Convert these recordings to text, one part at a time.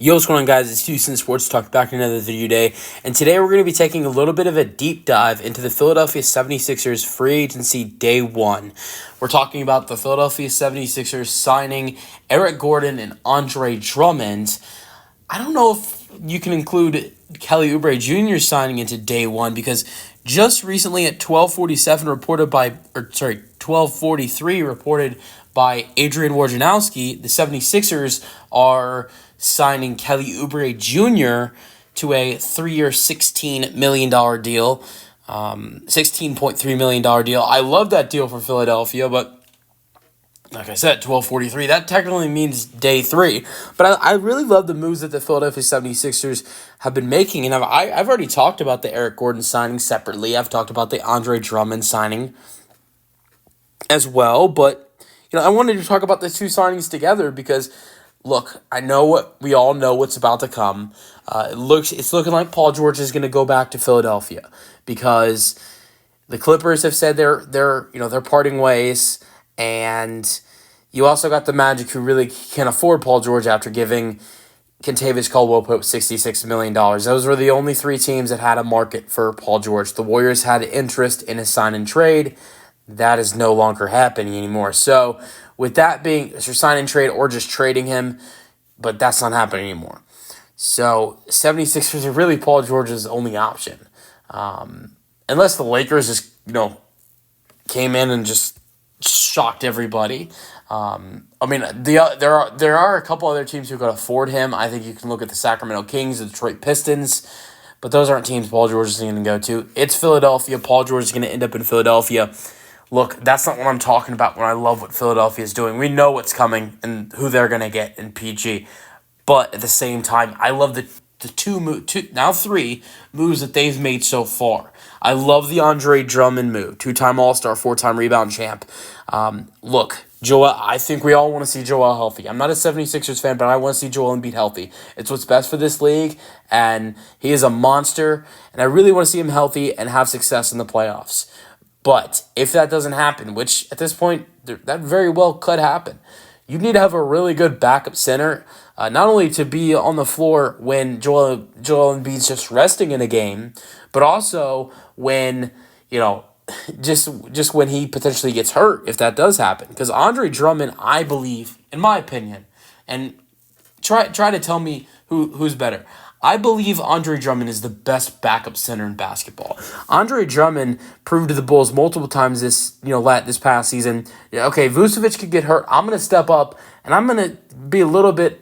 Yo, what's going on, guys? It's Houston Sports Talk back in another video day. And today we're going to be taking a little bit of a deep dive into the Philadelphia 76ers free agency day one. We're talking about the Philadelphia 76ers signing Eric Gordon and Andre Drummond. I don't know if you can include Kelly Oubre Jr. signing into day one because just recently at 12:43 reported by Adrian Wojnarowski, the 76ers are signing Kelly Oubre Jr. to a 3-year, $16 million deal, $16.3 million deal. I love that deal for Philadelphia, but like I said, 12:43, that technically means day three. But I really love the moves that the Philadelphia 76ers have been making. And I've already talked about the Eric Gordon signing separately. I've talked about the Andre Drummond signing as well. But, I wanted to talk about the two signings together because, look, we all know what's about to come. It's looking like Paul George is going to go back to Philadelphia because the Clippers have said they're parting ways. And you also got the Magic, who really can't afford Paul George after giving Kentavious Caldwell-Pope $66 million. Those were the only three teams that had a market for Paul George. The Warriors had interest in a sign and trade. That is no longer happening anymore. So with that being, sign and trade or just trading him, but that's not happening anymore. So 76ers are really Paul George's only option. Unless the Lakers just, came in and just shocked everybody. There are a couple other teams who could afford him. I think you can look at the Sacramento Kings, the Detroit Pistons, but those aren't teams Paul George is going to go to. It's Philadelphia. Paul George is going to end up in Philadelphia. Look, that's not what I'm talking about when I love what Philadelphia is doing. We know what's coming and who they're going to get in PG. But at the same time, I love the three moves that they've made so far. I love the Andre Drummond move, 2-time All-Star, 4-time rebound champ. Look, Joel, I think we all want to see Joel healthy. I'm not a 76ers fan, but I want to see Joel Embiid healthy. It's what's best for this league, and he is a monster, and I really want to see him healthy and have success in the playoffs. But if that doesn't happen, which at this point, that very well could happen, you need to have a really good backup center, not only to be on the floor when Joel Embiid's just resting in a game, but also when, just when he potentially gets hurt, if that does happen. Because Andre Drummond, I believe, in my opinion, and try to tell me who's better. I believe Andre Drummond is the best backup center in basketball. Andre Drummond proved to the Bulls multiple times this past season. Okay, Vucevic could get hurt. I'm going to step up, and I'm going to be a little bit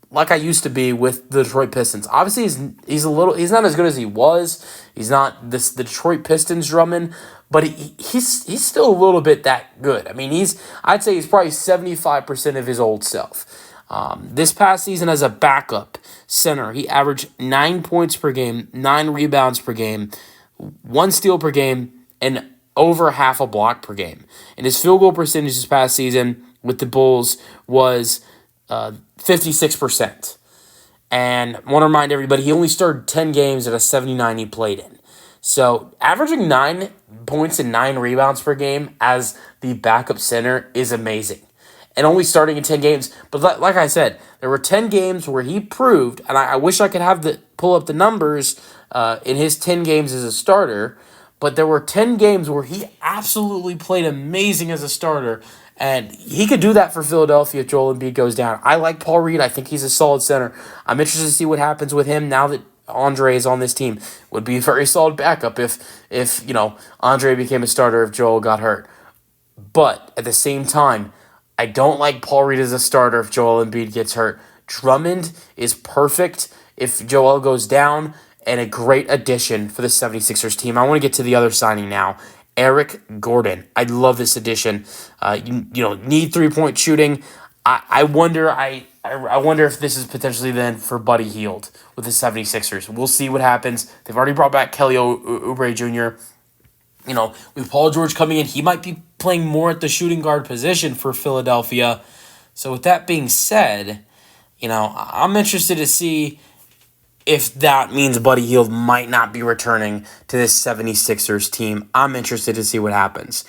like I used to be with the Detroit Pistons. Obviously, he's not as good as he was. He's not the Detroit Pistons Drummond, but he's still a little bit that good. I mean, I'd say he's probably 75% of his old self. This past season as a backup center, he averaged 9 points per game, 9 rebounds per game, 1 steal per game, and over half a block per game. And his field goal percentage this past season with the Bulls was 56%. And I want to remind everybody, he only started 10 games at a 79 he played in. So averaging 9 points and 9 rebounds per game as the backup center is amazing. And only starting in 10 games. But like I said, there were 10 games where he proved, and I wish I could pull up the numbers in his 10 games as a starter, but there were 10 games where he absolutely played amazing as a starter, and he could do that for Philadelphia if Joel Embiid goes down. I like Paul Reed. I think he's a solid center. I'm interested to see what happens with him now that Andre is on this team. Would be a very solid backup if Andre became a starter if Joel got hurt. But at the same time, I don't like Paul Reed as a starter if Joel Embiid gets hurt. Drummond is perfect if Joel goes down, and a great addition for the 76ers team. I want to get to the other signing now. Eric Gordon. I love this addition. Need 3-point shooting. I wonder if this is potentially then for Buddy Hield with the 76ers. We'll see what happens. They've already brought back Kelly Oubre Jr. With Paul George coming in, he might be playing more at the shooting guard position for Philadelphia. So with that being said, I'm interested to see if that means Buddy Hield might not be returning to this 76ers team. I'm interested to see what happens.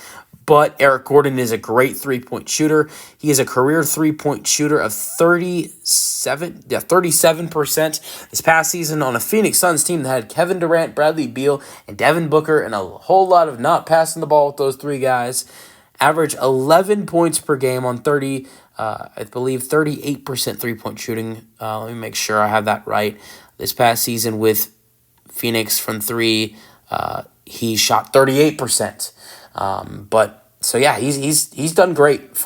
but Eric Gordon is a great three-point shooter. He is a career three-point shooter of 37% this past season on a Phoenix Suns team that had Kevin Durant, Bradley Beal, and Devin Booker, and a whole lot of not passing the ball with those three guys. Average 11 points per game on 38% three-point shooting. Let me make sure I have that right. This past season with Phoenix from three, he shot 38%. He's done great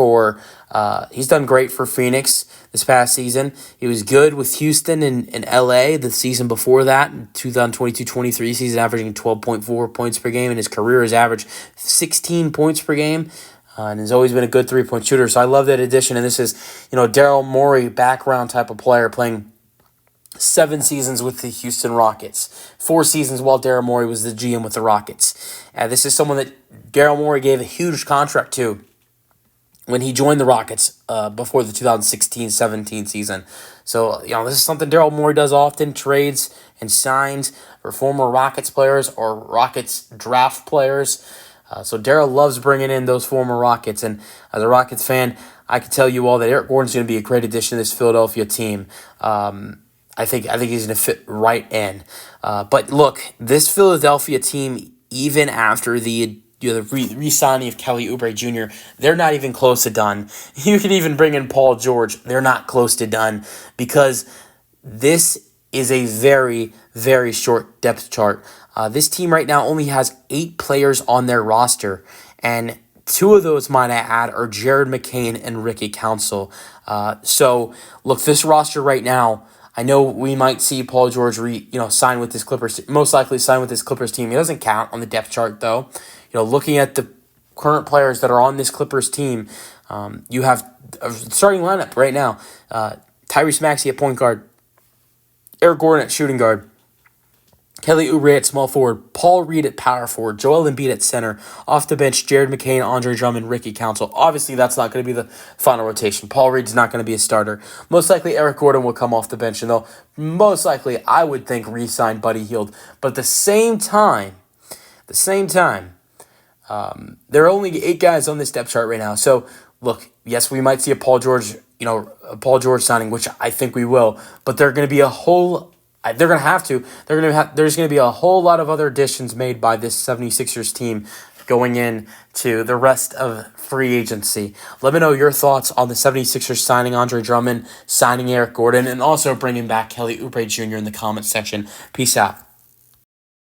for Phoenix this past season. He was good with Houston and LA the season before that, 2022-23 season, averaging 12.4 points per game, and his career has averaged 16 points per game. And has always been a good three-point shooter. So I love that addition. And this is, Daryl Morey background type of player, playing 7 seasons with the Houston Rockets, 4 seasons while Daryl Morey was the GM with the Rockets. This is someone that Daryl Morey gave a huge contract to when he joined the Rockets before the 2016-17 season. So, this is something Daryl Morey does often, trades and signs for former Rockets players or Rockets draft players. So Daryl loves bringing in those former Rockets. And as a Rockets fan, I can tell you all that Eric Gordon's going to be a great addition to this Philadelphia team. I think he's going to fit right in. But look, this Philadelphia team, even after the re-signing of Kelly Oubre Jr., they're not even close to done. You can even bring in Paul George. They're not close to done because this is a very, very short depth chart. This team right now only has 8 players on their roster, and 2 of those, might I add, are Jared McCain and Ricky Council. So, look, this roster right now, I know we might see Paul George sign with this Clippers, most likely sign with this Clippers team. He doesn't count on the depth chart, though. Looking at the current players that are on this Clippers team, you have a starting lineup right now. Tyrese Maxey at point guard, Eric Gordon at shooting guard, Kelly Oubre at small forward, Paul Reed at power forward, Joel Embiid at center, off the bench, Jared McCain, Andre Drummond, Ricky Council. Obviously, that's not going to be the final rotation. Paul Reed's not going to be a starter. Most likely, Eric Gordon will come off the bench, and they'll most likely, I would think, re-sign Buddy Hield. But at the same time, there are only 8 guys on this depth chart right now. So, look, yes, we might see a Paul George signing, which I think we will, but there's going to be a whole lot of other additions made by this 76ers team going in to the rest of free agency. Let me know your thoughts on the 76ers signing Andre Drummond, signing Eric Gordon, and also bringing back Kelly Oubre Jr. in the comments section. Peace out.